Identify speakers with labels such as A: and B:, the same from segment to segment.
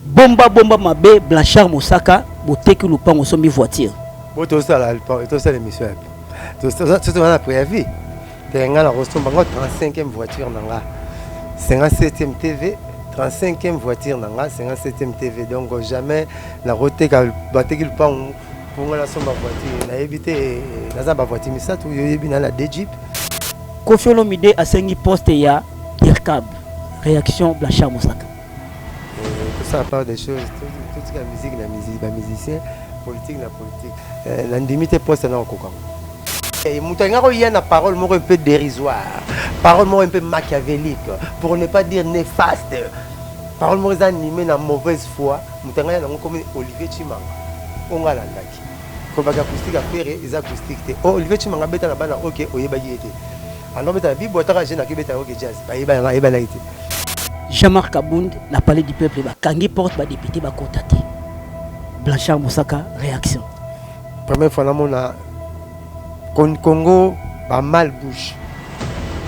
A: bomba bomba mabe Blanchard Mosaka boteki lupango sombi voiture
B: boto sala l'émission to ça préavis tenga na rostomba 35e voiture nanga 57e TV 35e voiture nanga 57e TV donc jamais la roteka bateki lupango pour la somba voiture na éviter na ba voiture misatu yoyebi na la Jeep
A: Koffi Olomide asengi poste ya Ircab réaction Blanchard Mosaka.
B: Tout ça part des choses, toute la musique, la musicien, politique, la politique. L'indemnité poste dans le coca. Et Moutangaro, il y a une parole un peu dérisoire, parole un peu machiavélique, pour ne pas dire néfaste. Parole animée dans mauvaise foi. Moutangaro, il comme Olivier Chimanga. On a l'andaki. Comme la acoustique à faire, les acoustiques. Oh, Olivier Chimanga, bête à la bande, ok, oye yété. Alors, mais la Bible, tu as jeune qui bête à ok jazz.
A: Jean-Marc Kabound n'a parlé du peuple, Kangi porte ba député ba contacté. Blanchard Mosaka réaction.
B: Première fois on a Congo ba mal bouche.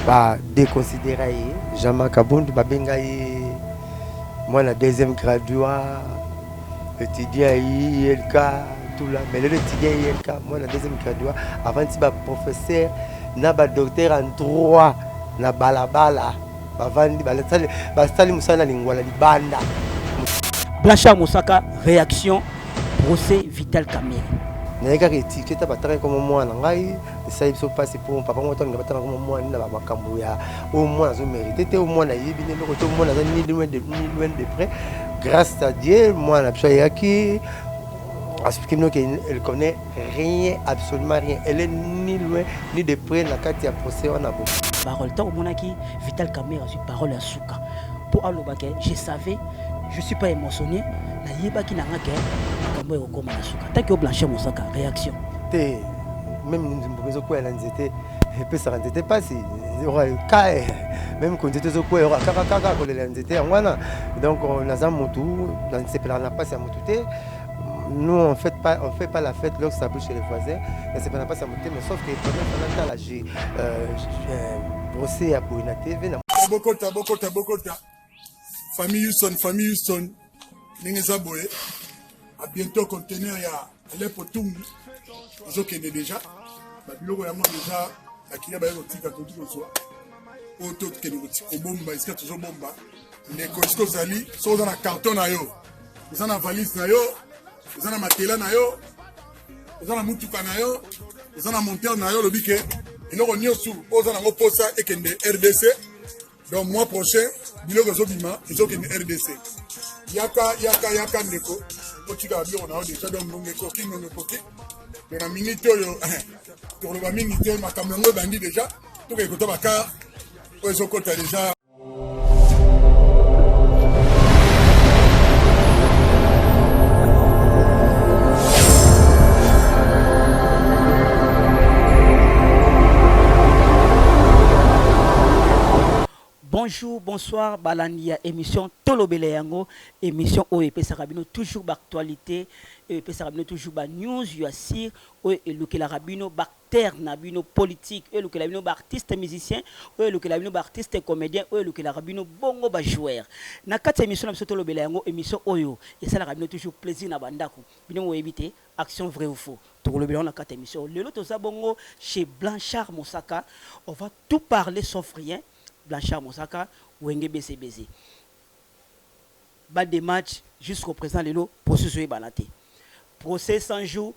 B: Ba déconsidéré Jean-Marc Kabound ba bengaye moi la deuxième graduat étudiant ILK tout là mais le étudiant ILK moi la deuxième graduat avant ti ba professeur na ba docteur en droit na balabala.
A: Blanchard Mosaka réaction procès Vital Kamerhe.
B: Naika étiquette batare comme moi ngai ça il se passe pour papa moi ton batare comme moi na ba makambo ya au moins zo mérité au moins na yebi ne ko to moins na ni loin de près grâce à Dieu moi na psa yaki expliquer qu'elle connaît rien absolument rien elle est ni loin ni de près na kati ya procès on a beaucoup
A: parole tant monaki Vital Kamerhe a su parole à Souka pour alobake je savais je suis pas émotionné na yebaki na ngake makambo e kokoma na Souka tant que Blanchard Mosaka réaction
B: te même nous ko la nzete et puis ça n'était pas si kai même quand était zo ko kaka ko la nzete ngwana donc on a ça mutu dans ce plan na pas ça mutu te nous on fait pas la fête lorsque ça bouge chez les voisins mais c'est pas ça mutu mais sauf que pendant la j'ai procès à Boina TV na
C: bokota famille Houston ningeza boye à bientôt conteneur ya Aleppo Tumbi ozokende déjà babiloko yango déjà akila baye kotika tout soit auto kende kotika bomba iska toujours bomba ndeko isko zali so dans la carton na yo eza na valise na yo eza na matela na yo eza na mutuka na yo eza na monteur na yo lobike eloko nyonso oza nango posa ekende RDC donc mois prochain biloko ezobima ezokende RDC yaka ndeko otika biloko na yo déjà donc ngongo ekoki donc na minute oyo tokoloba mingi te makambo yango ebandi déjà tokei kota baka oyo ezokota déjà.
A: Bonjour, bonsoir, Balandia, émission Tolobele Yango, émission OEP Sarabino, toujours d'actualité, OEP Sarabino, toujours ba news, yuasir, OEP la Rabino, bactère, nabino politique, OEP la Rabino, artiste musicien, OEP la Rabino, artiste comédien, OEP la Rabino, bongo ba joueur. Na quatre émissions, na Tolobele Yango, émission Oyo, et ça la Rabino, toujours plaisir na bandako, bino éviter, action vrai ou faux. Tolobele na quatre émissions. Le lot bongo chez Blanchard Mosaka, on va tout parler sauf rien. Blanchard Mosaka, Wenge BCBZ. Bas des matchs jusqu'au présent, le processus est balaté. Procès 100 jours,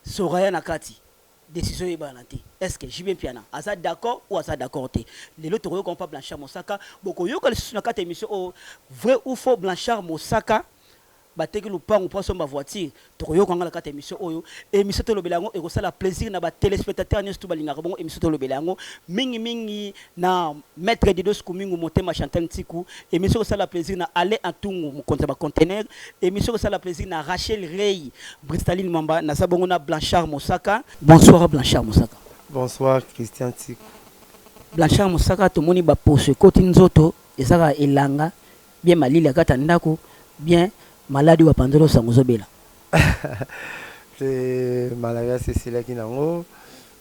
A: Soraya Nakati. Décision est balaté. Est-ce que j'y viens piana? Asa d'accord ou asa d'accord? Les autres ne pas Blanchard Mosaka. Beaucoup de gens qui ont une émission vrai ou faux Blanchard Mosaka. Bateki lupango poso ma voiture tokoyo kanga la kata émission oyo émission to lobelango e ko sala plaisir na ba téléspectateurs nyosto balinga bongo émission to lobelango mingi na maître de dos kumingu motema chantal tiku émission ko sala plaisir na aller atungu mu kontra ba conteneur émission ko sala plaisir na Rachel Rey Bristaline Mamba na sabongo na Blanchard Mosaka. Bonsoir Blanchard Mosaka.
B: Bonsoir Christian Tiku.
A: Blanchard Mosaka to moni ba poso koti nzoto ezaka elanga bien malili akata ndako bien maladie wa pandolo sangozobela.
B: C'est malaria c'est là qui nango.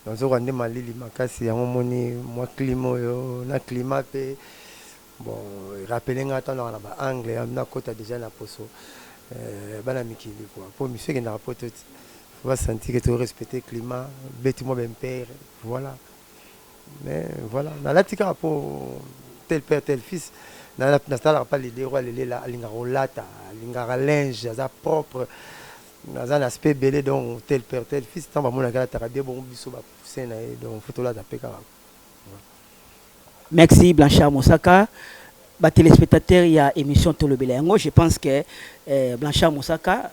B: Nous avons des malili makasi yango moni moi climat yo na climat pe bon rappelez nga tant dans ba anglais na kota déjà na poso bana mikili quoi pour monsieur qui na rapporte faut pas sentir que tu respecter le climat bêtement ben père voilà mais voilà dans la tika pour tel père tel fils na pas l'idée roi les là linga rolata linga linge ça propre dans un aspect belé donc tel père tel fils tant ba mona kala tarabia bon biso ba pousser na donc photo là d'après kara.
A: Merci Blanchard Moussaka. Bah, téléspectateurs, il y a émission Tolobele Yango. Je pense que Blanchard Moussaka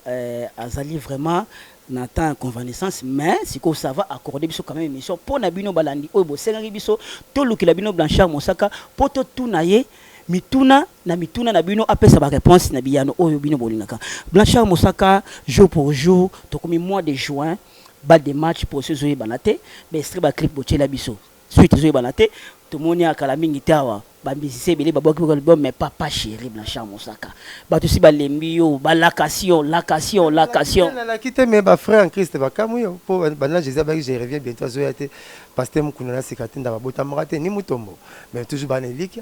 A: a sali vraiment dans temps convalescence, mais si ça va accorder quand même émission pour Nabino Balandi Obo Senari Biso Tolu Kilabino Blanchard Moussaka pour tout naye mituna na bino après ça va réponse na biyano oyo bino bolingaka Blanchard Moussaka jour pour jour to comme mois de juin bas des matchs pour ce zoé banate mais extrait ba clip bochela biso suite zoé banate tout monde a kala mingi tawa ba musicien belé ba boki album mais papa chéri Blanchard Moussaka ba tout si ba lembio ba lakation
B: la quitte mais ba frère en Christ ba kamuyo pour bana Jésus ba je reviens bientôt zoé ate pasteur mukuna sikate ndaba bota mrate ni mutombo mais toujours ba nelika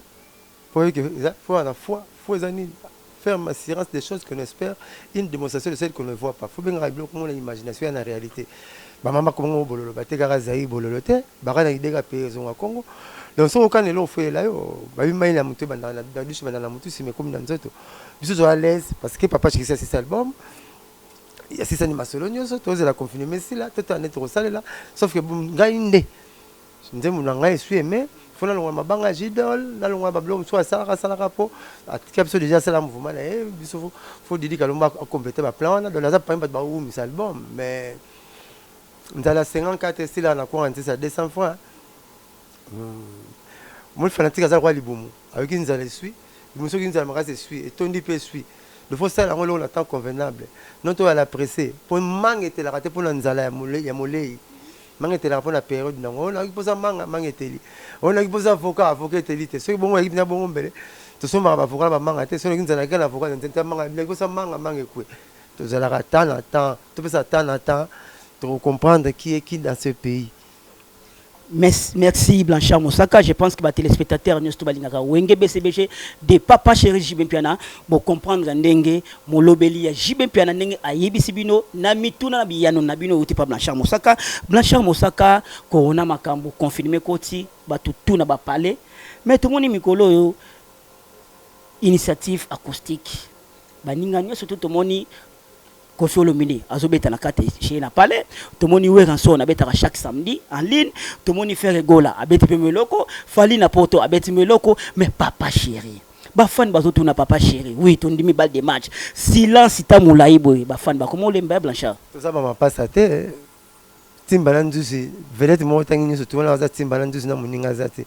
B: pour que faut à la fois faut faire assurance des choses qu'on espère une démonstration de celles qu'on ne voit pas faut bien régler comment l'imagination est en réalité ba mama comment bololo ba te gara zaï bololo te ba kana idega pezo à Congo donc so quand le fait là yo ba bima ina mutu banda na douche banda na mutu si mais comme dans nzoto biso zo à l'aise parce que papa chiki cet album il y a 6 animations nyonso to la confiner mais si là tout en être au salle là sauf que ngai nde ndemu na ngai suis aimé faut na longa mabanga jidol na longa bablom so sala rapo atikapso déjà ça la mouvement là biso faut didi kalomba compléter ba plan na donc là ça pas ba ou mis album mais ndala 54 style na quoi ça 200 fois moi fanatique ça quoi libomu avec une zale suis monsieur qui nous a marqué suis et tondi pe suis le faut ça là on attend convenable non toi à la presser pour mangue était la raté pour nzala ya molei mangue était la pour la période non on a posé mangue était on a posé avocat était te c'est bon équipe na bon belé to so mara avocat ba mangue te so ki nzala ka avocat ntenta mangue bien ko sa mangue quoi to zala attendre to peut attendre pour comprendre qui est qui dans ce pays.
A: Merci Blanchard Moussaka. Je pense que les téléspectateurs Wenge BCBG de Papa Chéri Jibempiana pour comprendre ndenge molobeli ya Jibempiana ndenge ayebisi bino na mituna na biyano na bino uti pa Blanchard Moussaka. Blanchard Moussaka corona makambo confirmé koti batutu na ba parler mais tout monde mikolo yo initiative acoustique baninga nyoso tout monde Kosolo Mini, Azobeta na kate chez na palais, tout le monde y rançon à bêta chaque samedi en ligne, tout le monde y fait rigola, à bêta meloko, Fali na poto, à bêta meloko, mais papa chéri. Ba fan bazoto na papa chéri, oui, ton demi balle de match. Silence ita moulaïboy, ba fan ba comment l'emba Blanchard.
B: Tout ça m'a pas saté. Timbalanduzi, vedette mo tangi surtout na za Timbalanduzi na muninga zate.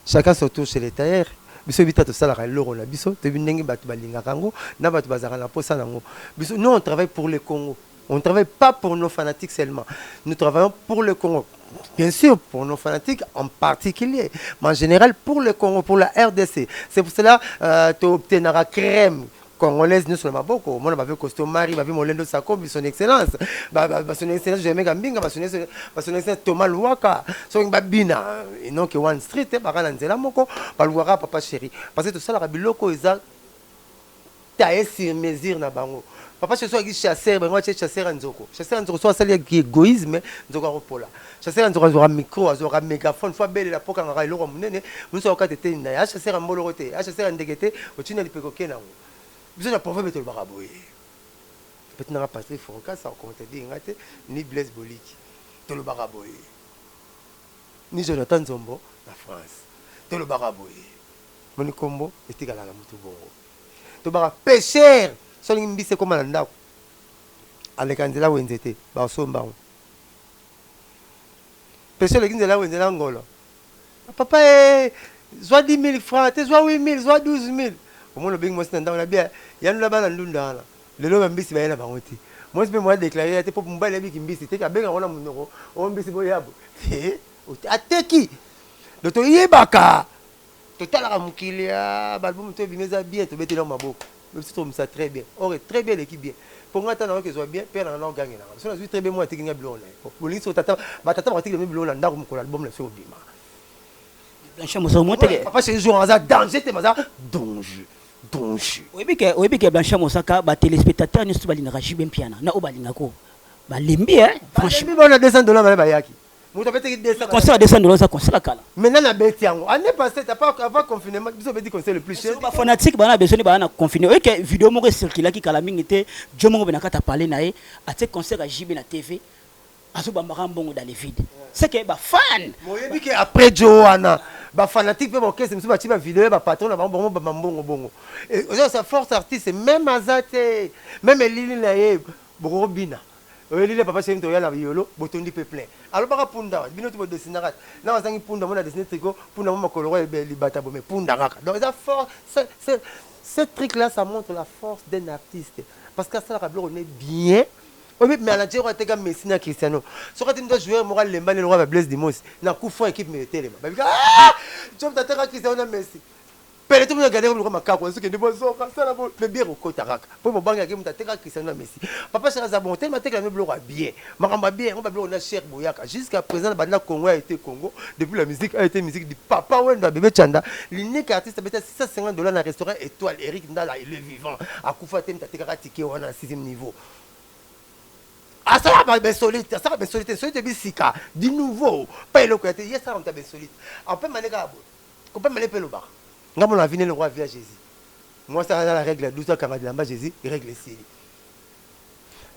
B: Chacun se retourne chez les tailleurs. Biso bita to sala ka loro na biso te binenge batu balinga kango na batu bazaka na posa nango biso nous on travaille pour le Congo, on ne travaille pas pour nos fanatiques seulement, nous travaillons pour le Congo, bien sûr pour nos fanatiques en particulier, mais en général pour le Congo, pour la RDC. C'est pour cela tu obtiendras crème congolaise nous sur ma boko moi on va voir costume mari va voir Molendo Sako son excellence son excellence je mega mbinga son excellence Thomas Luaka so babina et non que one street ba kana nzela moko ba luaka papa chéri parce que tout ça la biloko eza taille sur mesure na bango papa chéri so ki chasseur ba ngwa chasseur nzoko so sali ki égoïsme nzoko ropola chasseur nzoko azora micro azora mégaphone fois belle la poka ngara iloko munene muso okatete na ya chasseur mbolorote ya chasseur ndegete otina lipeko kenango. Vous avez prophète de Baraboye. Peut-être que Patrick Fonka, ça on te dit, ni Blaise Boliki, de le Baraboye. Ni Jonathan Zombo, la France, de le Baraboye. Mon combo, est égal à la Moutoubo. De Bara pécheur, son imbi c'est comme un andao. Avec Andela Wenzete, Barso Baron. Pécheur, les là où est Angola. Papa, soit 10 000 francs, soit 8 000, soit 12 000. Comment le bing moi c'est dans la bière il y a nous là-bas dans l'unda là le lot mbisi ba yana bangote moi je peux moi déclarer te pour mbala bi kimbisi te ka benga ona munoko o mbisi boyabo ateki le to yebaka to tala mukilia balbum to bimeza bien to betela maboko le si to ça très bien aurait très bien l'équipe bien pour moi tant que soit bien père na gagner là so na très bien moi tekinga blon là bolingi so tata ba tata ba tekinga blon là ndako ko album la so bima
A: Blanchard Moussa monte
B: papa chéri jour en danger te maza danger.
A: Oui que Blanchard Moussa ba téléspectateur ne se balinga jibe mpiana na obalinga ko ba lembi
B: franchement on a $200 ba yaki muto beti 200
A: concert à $200 ça concert kala
B: maintenant la bête yango année passée t'as pas avant confinement biso beti concert le plus cher
A: ba fanatique bana besoin bana confiné oui que vidéo moko circula ki kala mingi te jo moko bena kata parler na ye a te concert à jibe na TV aso ba mbongo dans les vides c'est que ba fan
B: moyebi que après Joanna ba fanatique pe orchestre musu ba tiba vidéo ba patron na ba mbongo bongo et ça force artiste même azate même Lili na ye Borobina Lili papa c'est to ya na yolo botondi pe plein alors baka punda bino to dessiner na wazangi punda mona dessiner tricot punda mona koloro e libata bo mais punda ngaka donc ça force ce truc là ça montre la force d'un artiste parce que ça la on est bien. Oui, mais à la Tchèque, on a été Messi na Cristiano. Si on a été joueur moral, les balles, le roi Blaise Dimos. Na coup fond équipe militaire. Ah, tu as été Cristiano na Messi. Pele tout le monde regarder le roi Macao. Ce qui est de bon sort, ça là bon. Mais bien au côté rac. Pour mon banque, on a été Cristiano na Messi. Papa c'est la bonté, mais la même blora bien. Maramba bien, on va blora na Cher Boyaka. Jusqu'à présent, le Congo a été Congo. Depuis la musique a été musique du papa Wenda bébé Chanda. L'unique artiste a $650 dans le restaurant Étoile Eric Ndala il est vivant. À Koufa Tem, tu as été ticket on a 6e niveau. Ah ça va bien solide, ça va bien solide, solide bien sika, du nouveau, pas le côté, yes ça on t'a bien solide. On peut maner gabo, on peut maner pelo bar. Nga mon avenir le roi via Jésus. Moi ça la règle 12 ans quand on dit Jésus, règle ici.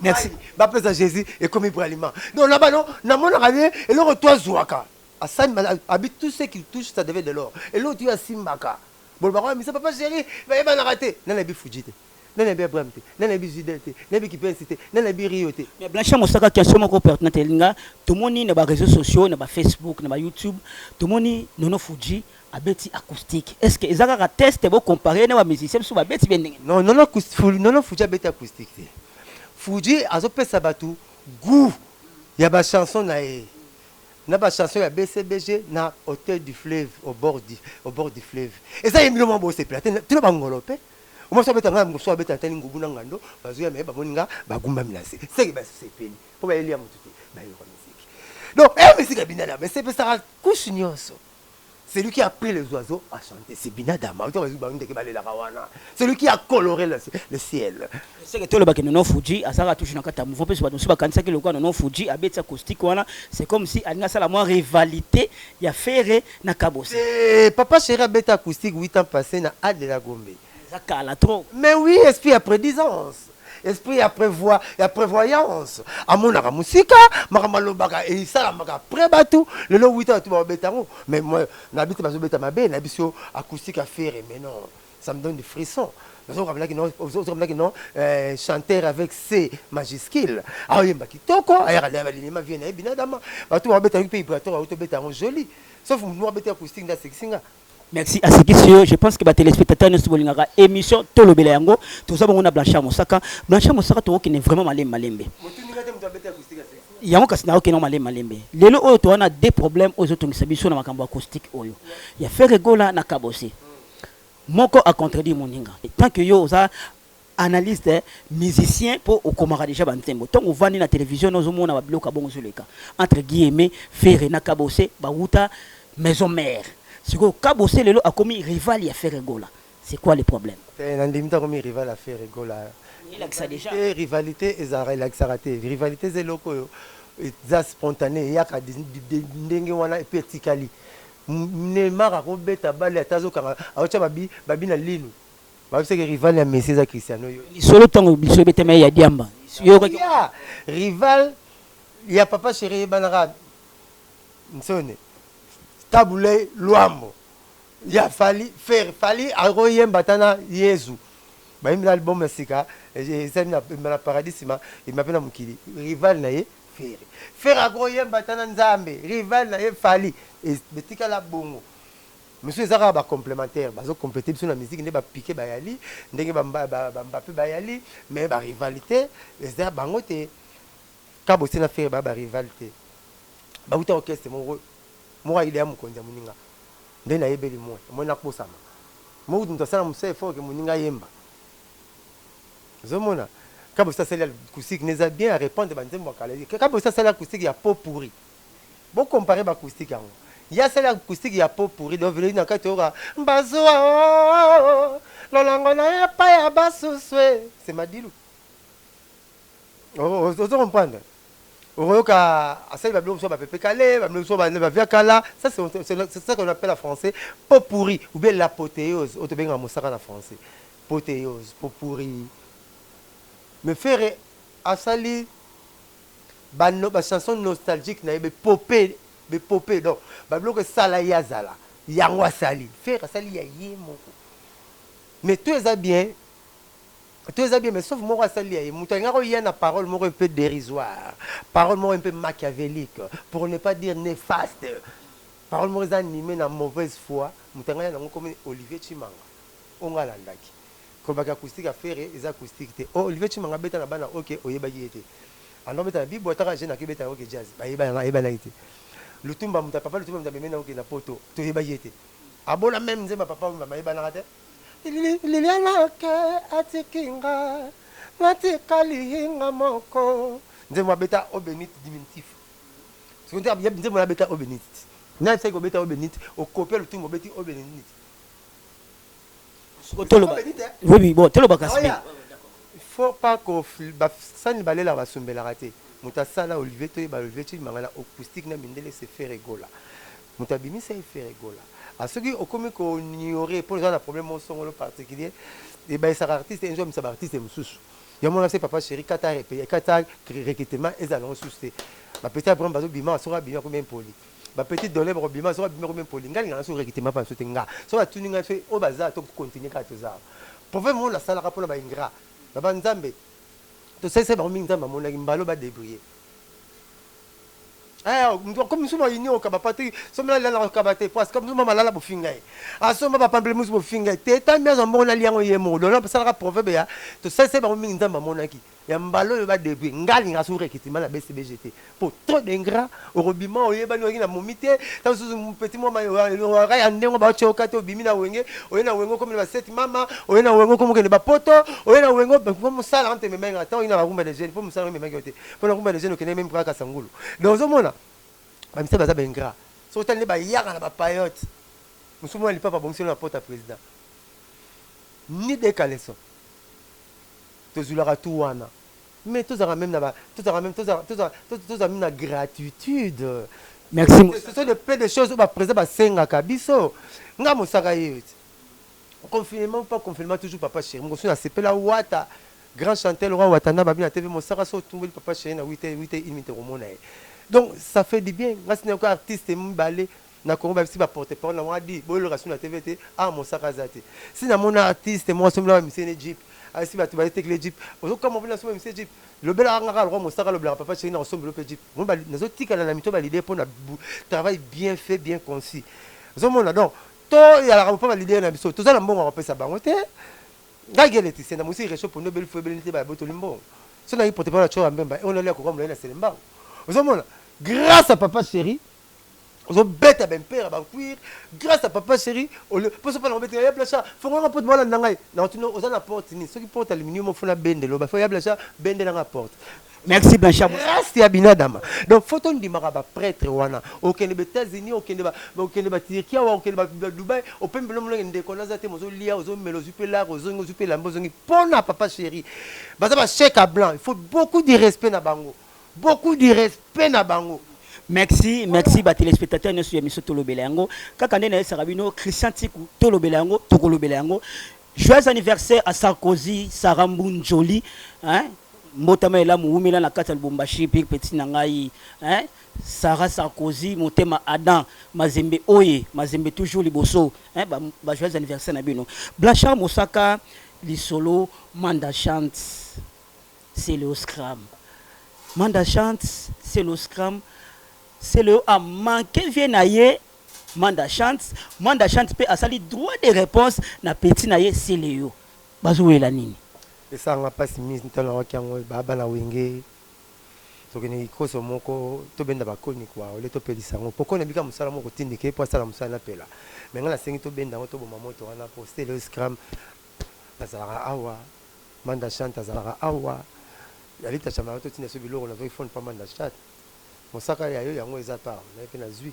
B: Merci. Ba pesa Jésus et comme Ibrahim. Donc là-bas non, na mon avenir et le retour Zouaka. Hassan habite tout ce qui touche ça devait de l'or. Et l'autre tu as Simbaka. Bon bah mais ça papa chéri, va pas arrêter. Non la bi fujite. Non la bi Abraham, non la bi Zidete, non la bi Kipensité, non la bi Rioté.
A: Mais Blanchard Moussa question moko pertinente linga, tout le monde na ba réseaux sociaux, na ba Facebook, na ba YouTube, tout le monde nono Fuji abeti acoustique. Est-ce que ezaka test bo comparer na ba musicien so ba beti bien ndenge?
B: Non, non Fuji abeti acoustique. Fuji azopesa batu goût. Ya ba chanson na e. Na ba chanson ya BCBG na Hôtel du Fleuve au bord du fleuve. Et ça yemilo mambo c'est plat. Tu le bangolope. Moi ça beta ngam so beta tani ngubu na ngando bazuya me ba moninga ba gumba minase. C'est que ba c'est peni. Pour ba elia mututi ba yo musique. Donc musique binada mais c'est ça couche nyonso. C'est lui qui a pris les oiseaux à chanter. C'est Binadama. C'est lui qui a coloré le ciel.
A: C'est que tout le bac non Fuji, à ça touche dans kata mouvement parce que nous quand ça que le quoi non Fuji abeti acoustique wana, c'est comme si alina ça la moins rivalité, il y a Ferré na Kabose.
B: Papa chéri abeti acoustique 8 ans passé na Ad de la Gombe.
A: Ça cala trop.
B: Mais oui, esprit après 10 ans. Esprit à prévoyance. À mon musique, Maramalobaka et ça la maka prébatou. Le long 8 ans tout va bétamo. Mais moi, n'habite pas au bétamabe, n'habite acoustique à faire mais non, ça me donne des frissons. Non, chanteur avec C majuscule. Ah oui, qui toko, ailleurs les ma vienne binadama. Tout va bétamo pays pour toi auto bétamo joli. Sauf moi bétamo acoustique dans sexinga.
A: Merci à ce qui est. Je pense que les téléspectateurs ne sont pas émission Tolobele Yango. Tout ça, on a Blanchard Moussaka. Blanchard Moussaka, tu es vraiment malembe. Yango kasina qui non malembe. Les autres, on a des problèmes aux autres qui sont dans la acoustique. Il y a fait rigola na Kabosé. Moko a contredit Moninga. Tant que yo a analyse des musiciens pour au Komara déjà bantembo. Tant on va dans la télévision, nous avons un bloc à bon zuleka. Entre guillemets, faire na Kabosé, Bauta, maison mère. Si vous Kabosé lelo a commis rival à faire rigola. C'est quoi le problème?
B: Nandimita commis rival à faire rigola.
A: Il a que ça déjà.
B: Rivalité ezara il a que ça raté. Rivalité c'est loko za spontané il y a ka ndenge wana epetikali. Neymar a robeta balle atazo kanga aocha babi na linu. Ba c'est que rival ya Messi za Cristiano yo.
A: Solo tango biso betema ya diamba.
B: Rival il y a papa chéri banara. Nsone. Taboulé Luambo. Il a fallu Aroyem Batana Yezu. Bah, il l'album Sika. J'ai la paradis, il m'appelle à Moukili. Rival Naye, Ferry. Faire Aroyem Batana Nzambe. Rival Naye Fali. Et Betika la Bongo. Monsieur Zara va complémentaire. Bazo compléter sur la musique. N'est pas piqué Bayali. N'est pas Mbappé Bayali. Mais la rivalité. Les Zara Bangote. Kabosé n'a fait la rivalité. Bah, vous t'en orchestre, mon rôle. Moi il est à mon konza muninga ndena yebeli moi na kosama moi ndo sana mse fort que muninga yemba zomona kabo ça c'est la acoustique neza bien à répondre banzembo kala kabo ça c'est la acoustique ya pot pourri bon comparer ba acoustique yango Il y a celle acoustique, il y a pas pourri. Donc, venez dans le cas, Bazoua, Lolangona, pas ya basouswe. C'est Madilou. Vous comprenez? Ça c'est ça qu'on appelle en français pot pourri ou bien l'apothéose au bien en français pothéose pot pourri me faire asali ba chanson nostalgique na be popé donc ba bloque sala yazala yango asali faire asali ya yemo mais tout est bien. Tout est bien, mais sauf moi, il y a une parole un peu dérisoire, parole un peu machiavélique, pour ne pas dire néfaste. Parole animée dans mauvaise foi. Il y a comme Olivier Chimanga. On a l'andaki. Comme acoustique à faire, les acoustiques. Olivier Chimanga, bêta na bana, ok, oyeba yete. Alors, bêta na bibo, t'as rajé na kibeta, ok, jazz. Bayeba na yete. Le tumba, mon papa, le tumba, mon papa, ok, na poto, tu oyeba yete. Abona même, ma papa, ma bayeba na rate. Liliana ke atikinga natikalihinga moko nze mwa beta obenit diminutif sekonde ya nze mwa beta obenit na sai ko beta obenit o copier le tout beti obenit
A: oui bon telo bakaspe
B: il faut pas que sani balela basumbela raté mutasala Olivier to ba Olivier ti mangala acoustique na mindele se faire rigola mutabimi se faire rigola. À ceux qui ont commis qu'on ignorait pour les gens un problème au son particulier, et bien ça artiste un jour mais ça artiste est sous. Il y a mon assez papa chéri Qatar et pays Qatar recrutement et allons sous. Ma petite après bazo bima sera bien combien poli. Ma petite dollar bima sera bien combien poli. Ngali ngana sur recrutement pas sauter nga. So va tuning a fait au bazar to continuer ka toza. Pour vraiment la salle rapport ba ingra. La banzambe. To c'est ba mingi nzamba mon mbalo ba débrouiller. Comme nous sommes réunis au Kabapati, sommes là dans le Kabate, parce que nous sommes là pour finir. À ce moment, papa, nous sommes finir. T'es tant bien en bon alliant au Yémo. Donc, ça sera proverbe. Tu sais, c'est bon, mingi nzamba mon aki. Il y a un ballon de début. Ngali n'a souri qui la BCBGT. Pour trop d'ingrats, au robiment, au Yéban, au Momité, dans ce petit moment, au Ray, en néo, au Chokato, Bimina Wenge, au Yéna Wengo comme la 7 maman, au Yéna Wengo comme le Bapoto, au Yéna Wengo, comme ça, entre mes mains, attends, il y a un rumba de jeunes, pour me saluer mes mains, pour le rumba de jeunes, qui n'est même pas à Sangoulou. Dans ce moment-là, je suis un ingrat. Si vous avez un payote, nous sommes pas bon sur la porte à président. Ni des caleçons. Tous les ratouana. Mais tous ont même la gratitude.
A: Merci.
B: Ce sont de plein de choses où le président Senga Kabiso. Nga Moussaka Yut. Confinement, pas confinement, toujours papa chéri. Je suis à Sepela Ouata. Grand chanteur, roi Ouatana, Babi na TV, Moussaka, tout le papa chéri, na 8 minutes au monde. Donc ça fait du bien. Grâce à un artiste, Mbalé, na Congo, si va porter parole, on a dit, bon, le reste de la TV, ah, mon sac à zate. Si na mon artiste, moi, je suis là, monsieur Egypte, si va tu vas être l'Egypte, comme on veut la soumettre, monsieur Egypte, le bel arrangement, le roi, mon sac à le blanc, papa, c'est une ensemble de l'Egypte. Nous avons dit que la mito, l'idée pour un travail bien fait, bien concis. Nous avons donc, tout, il y a la pas l'idée, tout ça, on va repérer sa banque. Gagel, c'est un monsieur réchaud pour une belle fébrilité, bah, botolimbo. Si on a eu porté par la chose, on a l'air comme le Sélémba. Nous avons grâce à papa chéri, on a bête à ben père à banquir, grâce à papa chéri, on le peut pas l'embêter, il y a blacha, faut un peu de mal à n'angai. Non, tu nous on a porte, ceux qui portent aluminium, il faut la bende, il faut y a blacha, bende dans la porte.
A: Merci Blanchard.
B: Merci à Binadama. Donc, faut on dire maraba prêtre wana. Aucun des États-Unis, aucun des Turquie, aucun des Dubaï, aucun des gens qui connaissent des mozo lia, aux hommes melosupe là, aux hommes melosupe là, aux hommes pona papa chéri. Bazaba chèque à blanc. Il faut beaucoup de respect na bango. Beaucoup de respect na bango.
A: Merci, ba téléspectateurs de l'émission Tolobelango. Kakandene Sarabino, Christian Tikou, Tolobelango, Tokolobelango. Joyeux anniversaire à Sarkozy, Saramboun Jolie, hein? Motama ela muumila na kata Lubumbashi petit nangai, hein? Sarah Sarkozy, motema Adam, Mazembe Oye, Mazembe toujours liboso, hein? Ba joyeux anniversaire na bino. Blanchard Mosaka, Lisolo, Manda chante, c'est le scram. Manda chante, c'est le scram. C'est le a manqué viennaye. Manda chante peut a sali droit de réponse na petit naye c'est Léo. Bazoué la nini.
B: Et ça on a pas si mis dans la kiango baba na wenge. So que ni koso moko to benda ba koni kwa ole to pelisa ngo. Poko na bika musala moko tindike po sala musala na pela. Mais ngala sengi to benda to boma moto wana poster le scrum. Azara awa. Manda chante azara awa. Yalita chama to tina so biloko na to fond pas manda chante. Mosaka ya yo yango eza par na pe na zui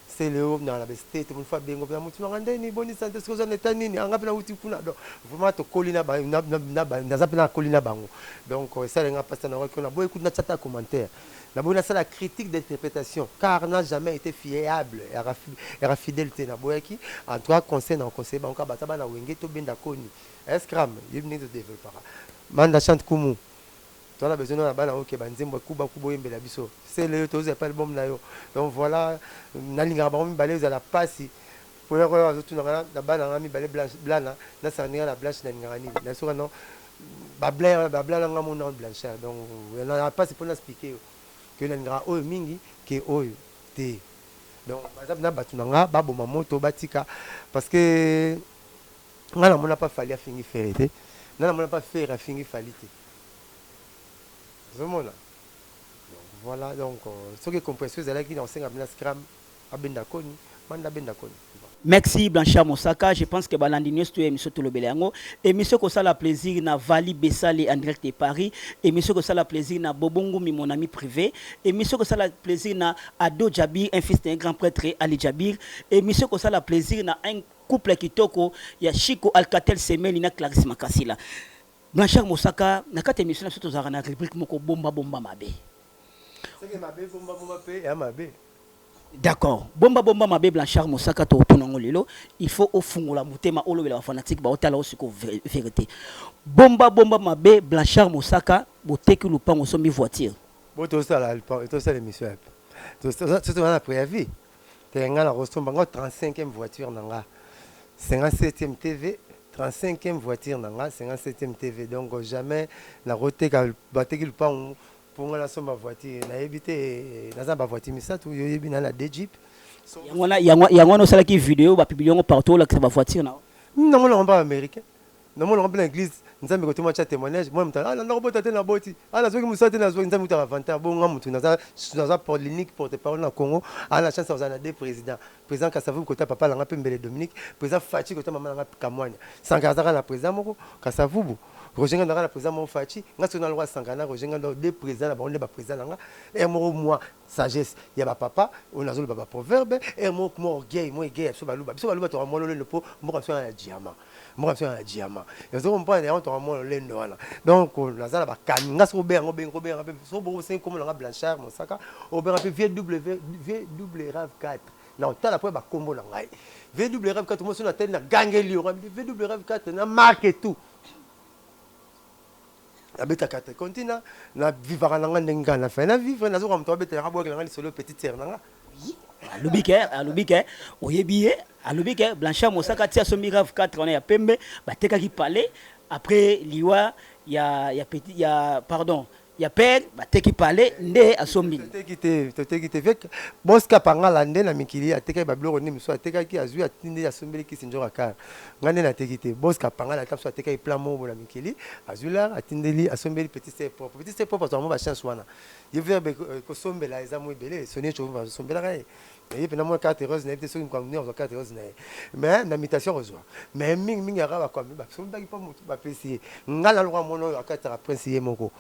B: c'est le haut dans la besté tout le monde fait bien comme tu n'as ni bonne santé ce que ça n'est pas ni en rappel outil kuna donc vraiment to colina ba na zapena colina bango donc ça les gars parce que on a beaucoup de chat commentaire la bonne ça la critique d'interprétation car n'a jamais été fiable et fidélité na boyaki en trois conseil dans conseil banka bataba na wenge to benda koni escram yebni de développer manda chante kumu. Tu as besoin de bana ok banzembo kuba kubo yembela biso c'est le toze pas album na yo donc voilà nalinga ba mi balé za la passe pour les gens tout na bana mi balé blana na sanira la blanche na ngani na so non ba blanc nga mon blanchard donc na passe pour expliquer que na ngra o mingi que o te donc bazab na batu nga ba boma moto batika parce que ngana mona pas fallu fingi faire te na mona pas faire fingi falite. Voilà, donc ce qui est compressé, c'est là qui dans 5 Scram à Bendakoni, Manda Bendakoni.
A: Merci Blanchard Mosaka, je pense que Balandini est émission tout le Bélango, émission que ça la plaisir na Vali Bessali en direct de Paris, émission que ça la plaisir na Bobongo mi mon ami privé, émission que ça la plaisir na Ado Jabir, un fils d'un grand prêtre Ali Jabir, émission que ça la plaisir na un couple qui toko ya Chico Alcatel Semeli na Clarisse Makasila. Blanchard Mosaka, na kati émission surtout za na rubrique moko bomba bomba mabe.
B: C'est que mabe bomba bomba pe ya mabe.
A: D'accord. Bomba bomba mabe Blanchard Mosaka to tonango lelo, il faut au fungola mutema olo bela fanatique ba otala osiko vérité. Bomba bomba mabe Blanchard Mosaka, boteki lupango sombi voiture.
B: Bo to ça la to ça l'émission. To ça tu as préavis. T'es ngala rostomba 35e voiture nanga. 57e TV 35e voiture nanga 57e TV donc jamais la route ka bateki lupa pour la somme voiture na éviter na za ba voiture misa tout yebi na la deux jeep
A: yango no sala ki vidéo ba publier partout là que ba voiture na
B: non on pas américain non on pas l'église nzambe ko tuma cha témoignage moi mta ala na robota te na boti ala soki musate na zo nzambe ta avantage bon nga mutu na za polémique porte-parole na Congo ala chance on a deux présidents président Kasavu ko ta papa langa pembele Dominique président Fachi ko ta maman langa Kamwanya sankazaka la président moko Kasavu Roger Ngandara la président mon Fachi nga na loi sangana Roger Ngandara deux présidents ba on ba président langa et moi sagesse ya ba papa on a zo ba proverbe et moi orgueil moi gay so baluba to mo le po mo ka so na diamant moi je suis un diamant et ça on prend les on mon lendo là donc la sala ba kanga so be ngo so bo c'est comme la Blanchard Mosaka au be rapé VW RAV4 non t'as la ba combo na ngai VW RAV4 moi sur la tête na gangeli VW RAV4 na marque tout la beta 4 continent na vivre na ngenga na fin na vivre na zo comme toi beta rabo na ngali solo petite sœur na
A: alubike oyebiye alubike Blanchard Mosaka tia so mirav 4 on est à Pembe bateka ki parler après liwa ya petit ya pardon ya père bateki parler nde asombi
B: tete avec boska pangala nde na mikili ateka bablo ne miso ateka ki azui atinde asombeli ki sinjora kar ngane na tekite boska pangala kapso ateka plan mo na mikili azula atindeli asombeli petit c'est propre to mo ba chance wana ye verbe ko sombela ezamu ebele sonné cho va sombela kai et puis moi 4 roses n'était sur une commune on 4 roses mais l'imitation reçoit mais mingi ara comme ba somba ki pas mutu ba pesi ngala lwa mono ya 4 prince ye moko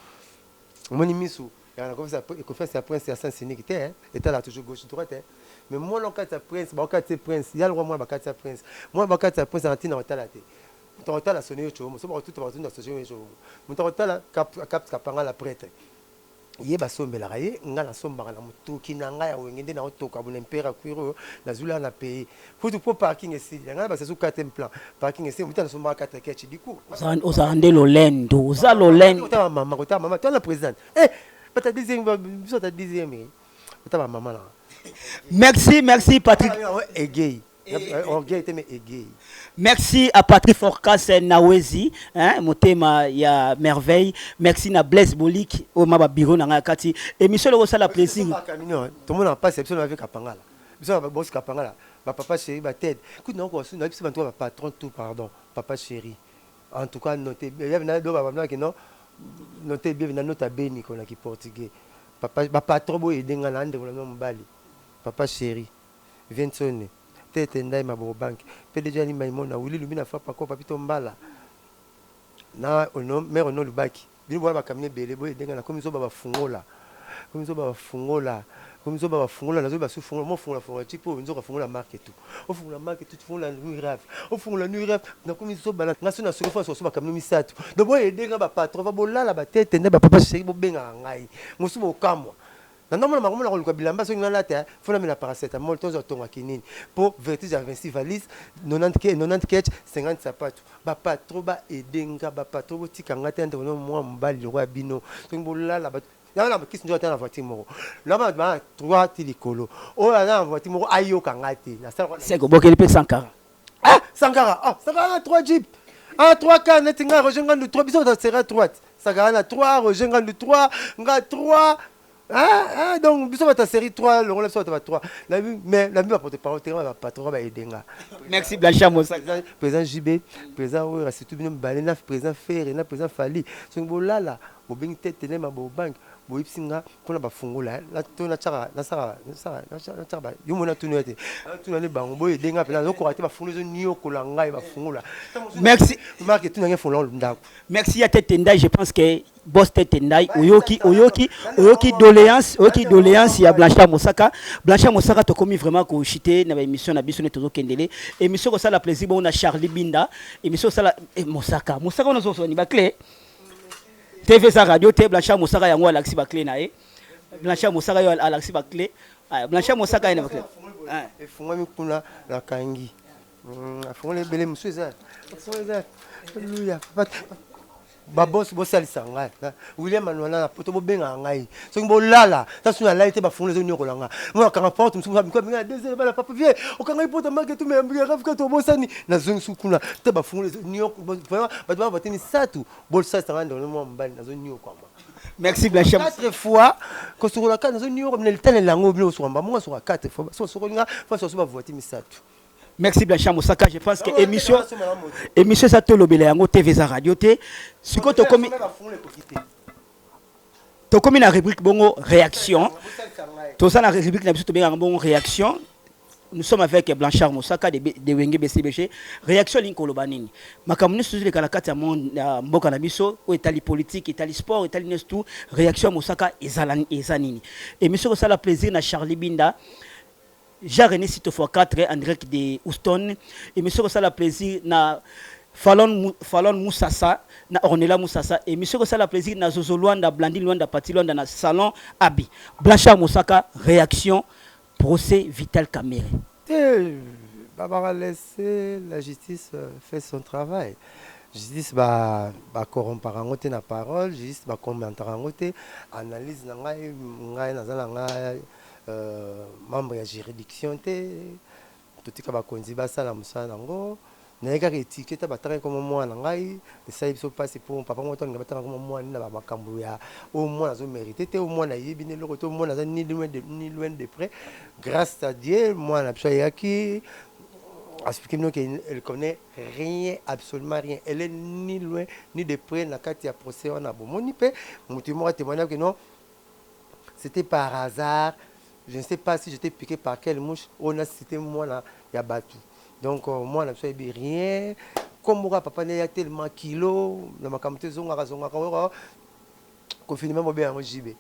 B: moni misu ya na confesse ya prince ya sens unique était était là toujours gauche droite mais moi le 4 prince ba 4 prince ya lwa moi ba 4 prince moi ba 4 prince antina otala te otala sonné yo chomo so ba tout ba tout na sonné yo chomo otala cap kapanga la prêtre ye basombela ye ngala sombaka na mutuki na ngai ya wengende na otoka buna mpera kwiro na zula na pays futu po parking esi ngala ba sesu katem plan parking esi mutana somba kata kechi diku
A: ozande lolendo oza lolendo
B: ta mama toi la présidente ta deuxième ta mama là
A: merci Patrick
B: egay orgueil te me egay.
A: Merci à Patrick Forcas Nawezi, hein, motema ya merveille. Merci na Blaise Bolik au maba bureau na kati. Émission le ça la plaisir.
B: Tout le monde a pas exception avec Kapangala. Biso ba boss Kapangala, ba papa chéri ba tête. Écoute non ko na biso ba toi patron tout pardon, papa chéri. En tout cas notez bien na do ba na que non. Notez bien na nota beni ko na ki portugais. Papa ba patron boy denga na ndeko na mbali. Papa chéri. Viens sonner. Tete ndai mabo bank PDG ni maimona wili lumina fa pako papito mbala na ono mère ono lubaki bino bwana bakamine bele boye denga na komiso baba fungola comme ça va fondre la zone fondre moi fondre la fondre type pour nous fondre la marque et tout au fond la marque et tout fond la nuit rêve au fond la nuit rêve na comme ça bana national sur fois sur comme nous ça tout donc aider nga ba patron va bola la ba tête ne ba papa chéri bo benga ngai musu bo kamwa na ndamona makomo la ko bilamba so ngana te fona mina paracétamol tozo tonga kinini pour vertige à 26 valises 90 ketch 50 sapato ba patron ba aider nga ba patron bo tikanga te ndo moi mbali roi bino so bola la ba là qui sont dans la voiture moro là trois tilikolo oh là la voiture moro ayo kangati
A: c'est que bokeli pe Sankara
B: Sankara 3 jeep 3 canettes nga rejoindre le 3 biso dans serra droite Sankara 3 rejoindre le 3 nga 3 donc biso ta série 3 le relève soit 3 mais la va porter parole terrain va patron va aider nga
A: merci Blanchard Mosaka
B: président JB président Oura c'est tout bien balena président Ferre na président Fali so bolala bo bing tete ne ma bo bank bo ipsinga kona ba fungola la to na tsara na sara ba yo mona tunu ete tunu ne bango bo aider nga pela zo ko ate ba fungola zo niyo ko la ngai ba fungola
A: merci
B: marque tunu nge fonlo ndako
A: merci ya tete ndai je pense que boss tete ndai oyoki doléance ya Blanchard Mosaka to komi vraiment ko chité na ba émission na biso ne tozo kendele émission ko sala plaisir bon na Charlie Binda émission sala Mosaka on so ni ba clé TV sa radio te Blanchard Mosaka yango alaxi ba clé na e Blanchard Mosaka yo alaxi ba clé Blanchard Mosaka ina ba clé
B: e funga mi kuna la kangi funga le bele musuza haleluya babos bosali sanga William Manuela na poto bobenga ngai so ngbo lala ta suna la ite ba funga zo nyoko langa mo kanga porte musu ko minga deuxième bala papa vie o kanga ipota market me ambi raf ka to bosani na zo sukuna te ba funga zo nyoko vraiment ba ba batini satu bolsa sanga ndo mo mbali na zo nyoko kwa
A: merci Blanchard
B: 4 fois ko sur la kana zo nyoko mne litane lango bino so mba mo so 4 fois so nga fois so ba voiti misatu.
A: Merci Blanchard Mosaka, je pense que émission ça tolobele yango TV za radio te siko to komi na rubrique bongo réaction to ça na rubrique na biso to benga bongo réaction. Nous sommes avec Blanchard Mosaka de Wenge BCBG réaction linko lobanini makamuni suzu le kalakati ya mboka na biso o etali politique etali sport etali nestu réaction Mosaka ezanini émission ça la plaisir na Charlie Binda Jean-René Sito fois 4 en direct de Houston et monsieur ça la plaisir na Fallon Moussassa na Ornella Moussassa et monsieur ça la plaisir na Zozo Luanda Blandine Luanda Pati Luanda na salon Abi Blanchard Mosaka réaction procès Vital Kamerhe
B: va laisser la justice faire son travail. Justice va corrompre na parole, justice va commenter analyse na ngai na membre ya juridiction te totika bakonzi basala musala nango nayeka étiquette bataka comme moi na ngai ça il se passe pour papa moi to bataka comme moi na ba makambu ya au moins zo mérité te au moins na yebi ne loko to moi na ni loin de près grâce à Dieu moi na psa yaki expliquer nous qu'elle connaît rien absolument rien elle est ni loin ni de près na kati ya procès on a bomoni pe mutu mo témoigner que non c'était par hasard. Je ne sais pas si j'étais piqué par quelle mouche. On a cité moi là, il y a battu. Donc moi là, je ne sais rien. Comme moi papa il y a tellement kilos, dans ma caméra zonga confinement moi bien en JB.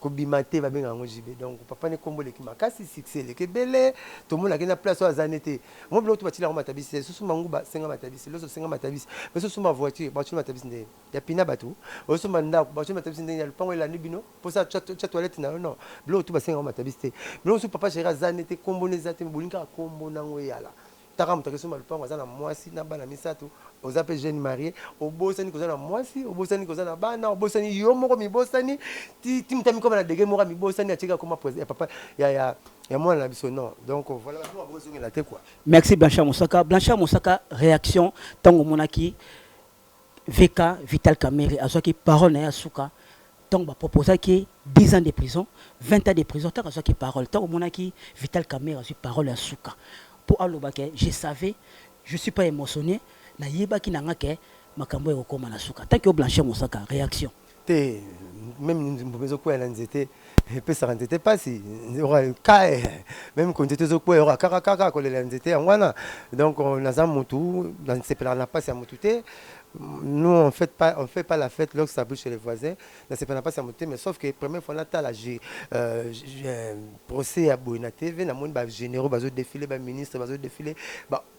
B: Kobimate va bien en JB. Donc papa ne combo les qui m'a cassé succès les que belé. Tout le monde a gagné place aux années. Moi bloc tu vas tirer en matabis. C'est sous manguba 5 matabis. L'autre 5 matabis. Mais sous ma voiture, voiture matabis ndé. Il y a pina bateau. Au sous manda, voiture matabis ndé. Il y a le pan et la nubino. Pour ça tu toilette non. Bloc tu vas 5 matabis. Mais sous papa chéra zanete combo les atem bolinga combo nango yala. Takam takeso malpa ngazana mwasi na bana misato. Aux appels jeunes mariés, au bosani kozana mwasi, au bosani kozana bana, au bosani yo moko mi bosani, ti mtami comme la dege moko mi bosani atika comme papa ya moi na biso non. Donc voilà on va besoin la tête quoi.
A: Merci Blanchard Mosaka réaction tango monaki VK Vital Kamerhe azoki parole na suka tango ba proposer ki 10 ans de prison, 20 ans de prison tango azoki parole tango monaki Vital Kamerhe azoki parole à suka. Pour alobake, je savais, je suis pas émotionné. Na yeba ki nanga ke makambo e kokoma na suka tant que Blanchard Mosaka réaction
B: te même mbezo kwa na nzete pe ça nzete pas si ora kai même quand nzete zo kwa ora kaka ko le nzete ngwana donc on a za mutu dans sepela na pas ya mutu te Nous, on fait pas la fête lorsque ça bouge chez les voisins. Là, c'est pas pas ça monter, mais sauf que la première fois, on a j'ai procès à Boina TV, na monde généraux, bazo défilé, ministre, bazo défilé,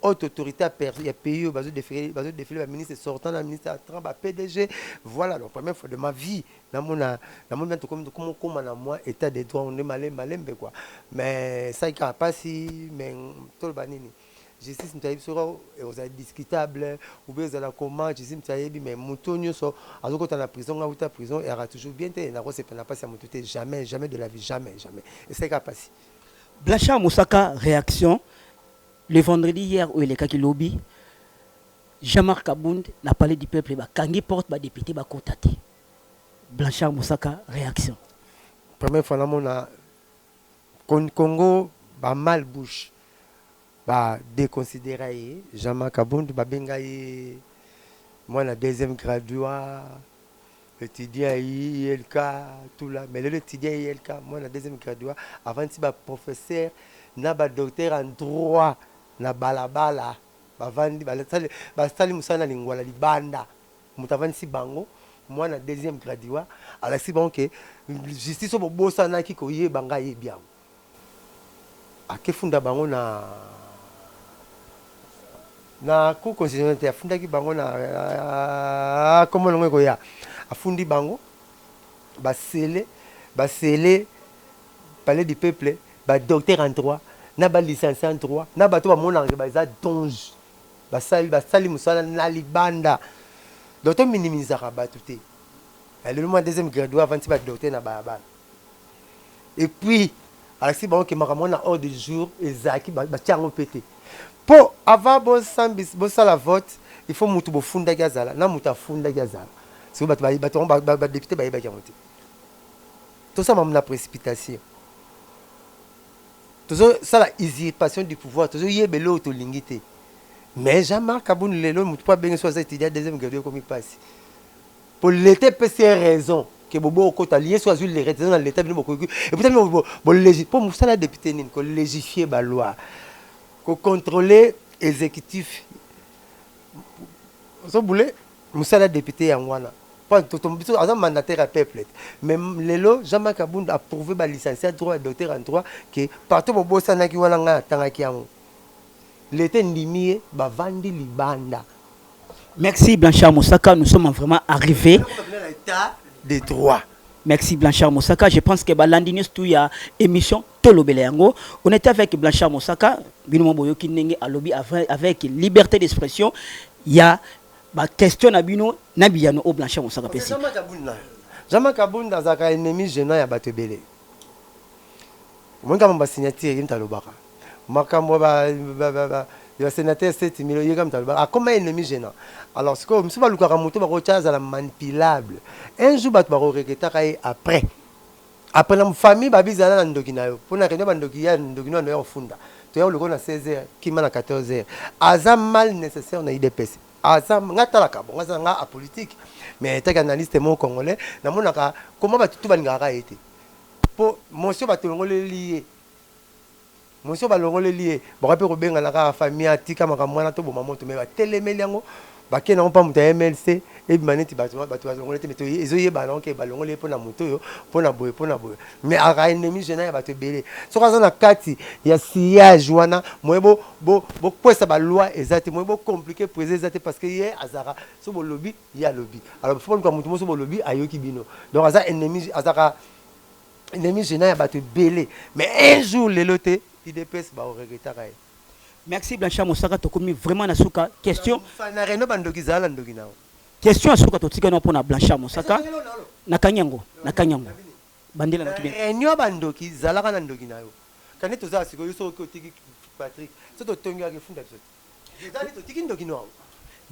B: haute autorité il y a pays, bazo défilé, ministre sortant, la ministre à Trump, PDG. Voilà, donc première fois de ma vie, na monde comme na moi état des droits, on est malin, quoi. Mais ça il pas si, mais tout le banini. Justice mtayebi soko eza discutable ou bien ezala comment justice mtayebi mais moto nyonso azokota na prison nga uta prison et aura toujours bien te na ko sepena pas ya moto te jamais de la vie jamais et c'est capacité.
A: Blanchard Moussaka réaction le vendredi hier où il est kaki lobby Jean-Marc Abound n'a parlé du peuple ba kangi porte ba député ba kotate. Blanchard Moussaka réaction.
B: Première fois na mona Congo ba mal bouche. Bah déconsidéré Jean-Marc Abound babenga ye moi na deuxième graduat étudiant ILK tout là mais le étudiant ILK moi na deuxième graduat avant si ba professeur na ba docteur en droit na balabala bavandi ba sali musana lingwala libanda mutavandi si bango moi na deuxième graduat ala si bon que justice bo bossa na ki ko ye banga ye bien akefunda bango na cour constitutionnelle afundaki bango na comment longo koya afundi bango basele palais du peuple ba docteur en droit na ba licencié en droit na bato ba mona ba za donge basali musala na libanda docteur minimisaka bato te le moment deuxième graduat avant ba docteur na ba et puis alors si bango ke makamona hors du jour ezaki ba tiango pété. Pour avoir bon la vote, il faut mutu bofunda gazala, na muta funda gazala. Si vous ba député ba yeba monter. Tout ça même la précipitation. Tout ça la usurpation du pouvoir, tout ça yebelo to lingité. Mais Jean-Marc Abound lelo mutu pas bien soit étudiant deuxième grade comme il passe. Pour l'été c'est raison que bobo ko talier soit les raisons dans l'état bien beaucoup. Et peut-être bon légiférer pour ça la député nin ko légiférer ba loi. Pour contrôler l'exécutif. Vous voulez, nous sommes députés en Wana. Pas tout le mandataire à peuple. Mais Lelo, Jean-Marc Abound a prouvé par licencié droit, docteur en droit, que partout au Bossa Naki Wana Tangakiamo. L'été Ndimié, Bavandi Libanda.
A: Merci Blanchard Moussaka, nous sommes vraiment arrivés.
B: L'état des droits.
A: Merci Blanchard Moussaka. Je pense que Balandinus tout y a émission Tolo Beleyango. On était avec Blanchard Moussaka, Bino Boyo Kinenge à lobby avec liberté d'expression. Il y a ma question à Bino Nabiano au Blanchard Moussaka Pessi.
B: Jean-Marc Abound dans un ennemi gênant à Batebele. Moi quand on signature il talobaka. Makambo le sénateur 7 millions comme talobaka. Comment ennemi gênant? Alors, ce que je vais vous dire, manipulable. Un jour, je vais vous regretter après. Après, la famille, je vais vous dire, pour la réunion, je vais vous funda. Tu as le 16h, qui m'a 14h. Azam mal nécessaire, on a IDPS. Azam, on a la politique. Mais tu es analyste congolais, comment tout va été? Pour monsieur, va te lier. Monsieur, va le lier. Bon, après, on va la famille, tika makamwana to maman to me va téléméliango. Baki na pas muta MLC et maneti bato ngolete meto ezoye balonke balongole pona moto yo pona boye mais ara ennemi gênant ya bato belé so kaza na kati ya sillage wana moyebo bo kwesa ba loi ezate moyebo compliqué pour ezate parce que hier azara so bo lobby ya lobby alors faut ko mutu so bo lobby ayoki bino donc azara ennemi azara ennemi gênant ya bato belé mais un jour le loté IDPS ba regretter.
A: Merci Blanchard Moussaka, tu as commis vraiment la souka. Question.
B: Question
A: à souka, tu as pour Blanchard Moussaka. Nakanyango. Bandela Nakibe.
B: Réunion Bandoki, Zalaka Nandoginayo. Quand tu as ce que tu as Patrick, c'est au Tonga qui fonde absolument.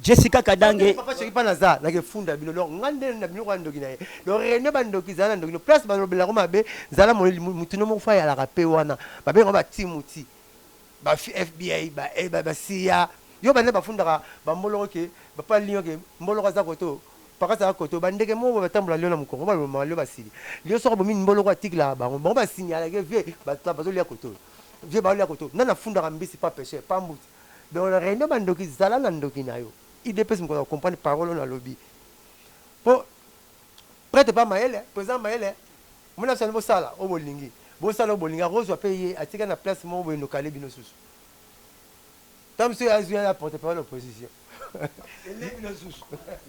B: Jessica Kadange. Papa, je ne sais pas Naza, la funda bino. Ngande na bino Nandoginayo. Le réunion Bandoki, Zala Ndogino. Place Banobela Romabe, Zala Moutuno Mofa à la Rapewana. Babé Roba Timouti. Ba FBI ba CIA yo bana bafundaka ba mbolo ke ba pali ke mbolo za koto pakasa za koto bandeke mo ba tambula lyo na mukongo ba lo basili lyo soko bo min mbolo kwa tikla ba ba signala ke vie ba zo lia koto vie ba lia koto na fundaka mbisi pas péché pas mbuti donc la réunion bandoki zala na ndoki na yo idps mokola comprendre parole na lobby po prête pas maele président maele mona sala bosala o bolingi bosala o bolinga rozo paye atika na place mo bo nokale bino susu tam se azu ya porte parole opposition.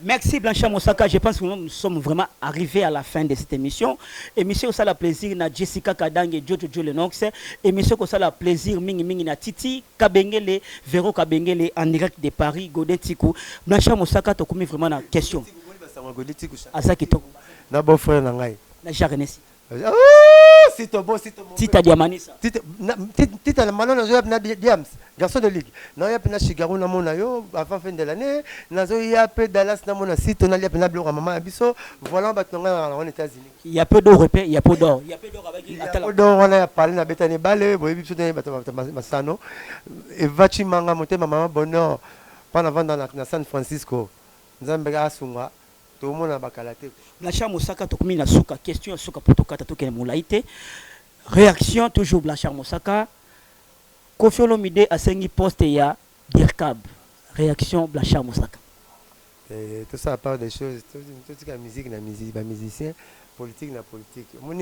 A: Merci Blanchard Moussaka. Je pense que nous sommes vraiment arrivés à la fin de cette émission. Émission ça la plaisir na Jessica Kadange, Jojo Lenox. Émission ça la plaisir mingi mingi na Titi Kabengele, Véro Kabengele en direct de Paris, Godin Tikou. Blanchard Moussaka to komi vraiment na question. Asa ki to.
B: Na beau frère na ngai.
A: Na Jarenesi.
B: C'est ton bon.
A: Tita Diamanisa.
B: Tita la malon na Diams, garçon de ligue. Na ya pena Chicago na mona yo avant fin de l'année, na zo ya pe Dallas na mona site na ya pena blora maman biso, voilà batonga en États-Unis.
A: Il y a peu d'or, il y a peu d'or. Il y a peu d'or avec
B: on a parlé na betane balé, boy biso na masano. Et vachi manga monte maman bonheur pendant vendre na San Francisco. Nzambega asunga. Tout le monde a bakalate.
A: Blanchard Moussaka to komi na suka question suka potokata to kene moulaite. Réaction toujours Blanchard Moussaka. Koffi Olomide asengi poste ya Dirkab. Réaction Blanchard Moussaka.
B: Tout ça à part des choses, tout la musique na musique, musicien, politique na politique. Mon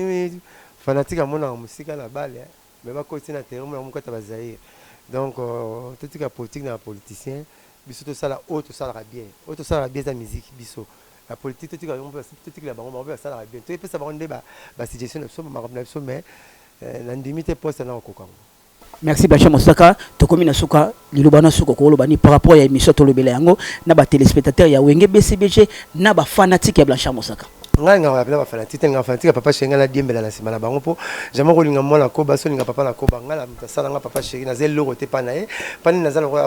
B: fanatique à mon musique à la balle, mais pas côté na terrain, mon côté bazaïr. Donc tout la politique na politicien, biso tout ça la haute, tout ça la bien. Haute ça la bien la musique biso. La politique, tout la baron, ça la bien. Tout peut savoir débat, situation mais l'indemnité poste na okokang.
A: Merci Blanchard Moussaka. Tokomi na suka lilobana suko ko lobani par rapport à émission tolobele yango na ba téléspectateurs ya Wenge BCBG na ba fanatique ya Blanchard Moussaka.
B: Nga ba fanatique papa chéri na diembela na sima na bango po jamais ko linga mona ko baso linga papa na ko banga la mtasala nga papa chéri na zelo rote pa na e pani na zalo ko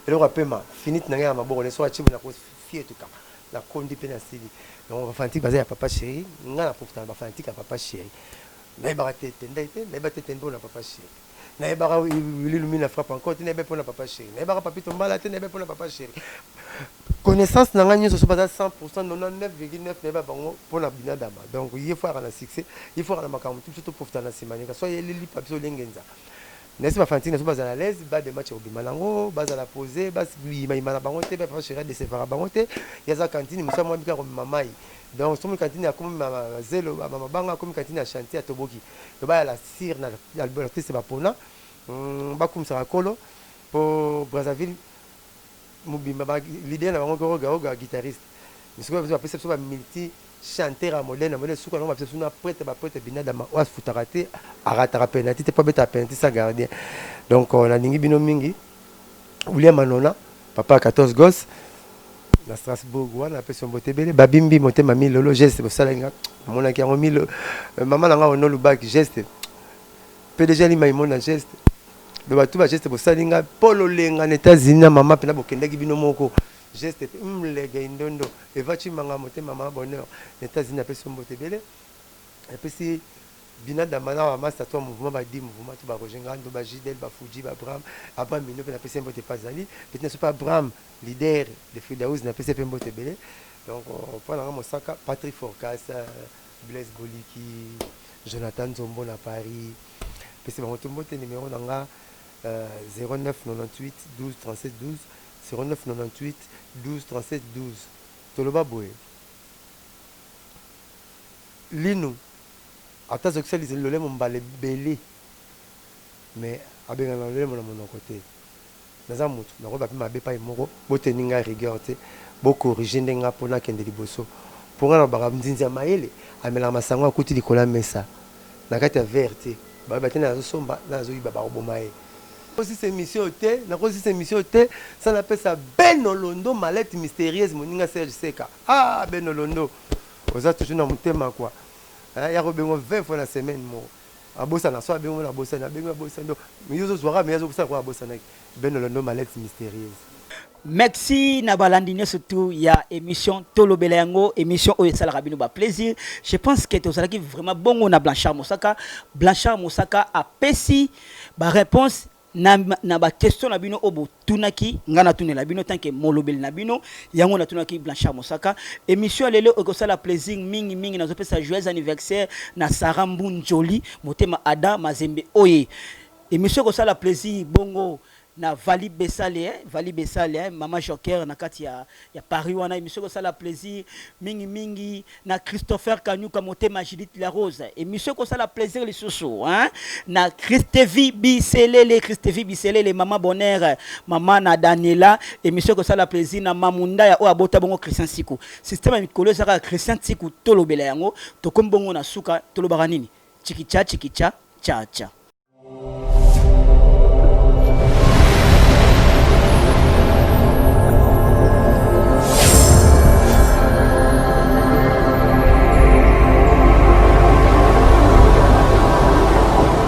B: eloko pema finite na nga maboko ne so achibu na ko fie tuka la kondi pe na sili donc ba fanatique bazaya papa chéri nga na pourtant ba fanatique papa chéri na ba tete ndaite na ba tete ndo na papa chéri na ba lumina frappe encore na ba pona papa chéri na ba papito mbala te na ba pona papa chéri connaissance na ngani so pas 100% 99,9 na ba bango pona binadama donc il faut avoir un succès il faut avoir makambo tout pour tana simanika so yeli papiso lengenza n'est-ce pas fantine so bazala l'aise ba de match obima nango bazala poser bas imana bango te ba papa chéri de sévara bango te yaza cantine musa mo bika ko mamai donc somo cantine ya comme zelo mama banga comme cantine ya chantier toboki to ba la cire na alberté c'est ba pona ba comme ça kolo pour Brazzaville mobimba l'idée na bango ga guitariste mais quoi vous appelez ça multi chanteur à moderne suka non parce que na prêtre binada ma was futarate arata penalty te pas beta penalty ça gardien donc on a ningi bino mingi William Manona papa 14 gosses na Strasbourg wana pe son botebele babimbi motema mi lolo geste bo salenga mona ki ngomi maman nga ono lubaki geste PDG li maimona geste de batu ba geste bo salinga polo lenga na États-Unis na mama pena bokendaki bino moko geste lega indondo evachi manga motema mama bonheur na États-Unis pe son botebele et puis si binada mana wa master toi mouvement ba di mouvement to ba rojenga ndo ba Jidel ba Fuji ba Abraham mino pe na pe sembo te pazali peut ne pas Abraham leader de Fridaus na pe sembo te belé donc pendant Moussaka Patrick Forcas Blaise Boliki Jonathan Zombo na Paris pe c'est bon tout mbote numéro nanga 09 98 12 37 12 09 98 12 37 12 toloba boye lino ata zoxalize lolé mon balé belé mais abenga na lolé mon côté naza mutu na ko ba pe mabe pa imoko boteninga rigueur te bo corriger ndenga pona kende liboso ponga na ba mzinzi ya mayele amela masango akuti likola mesa na kati ya verte ba ba tena zo somba na zo iba ba obomaye aussi ces missions te na aussi ces missions te ça l'appelle ça Benolondo mallette mystérieuse moninga Serge Seka Benolondo oza toujours na mutema quoi ya ko bengo 20 fois la semaine mo abosa na so bengo na bosa na bengo bosa ndo miyozo zwara mais yazo kusa kwa bosa na Benolondo mallette mystérieuse.
A: Merci Nabalandine surtout il y a émission Tolobele yango émission oyo sala rabino ba plaisir je pense que to sala ki vraiment bongo na Blanchard Moussaka a pesi ba réponse na ba question na bino obo tunaki ngana tunela bino tant que molobel na bino yango na tunaki Blanchard Moussaka émission lelo eko sala plaisir mingi na zo pesa joyeux anniversaire na Sarambu Njoli motema Ada Mazembe oye émission ko sala plaisir bongo na Vali Besale Mama Joker na kati ya Paris wana émission ko sala plaisir mingi na Christopher Kanyuka Motema Judith La Rose émission ko sala plaisir les soso hein na Christevi Biselele Mama Bonheur Mama na Daniela émission ko sala plaisir na Mamunda ya o abota bongo Christian Siku système mikolo saka Christian Siku tolobela yango to kombongo na suka tolobaka nini chikicha cha cha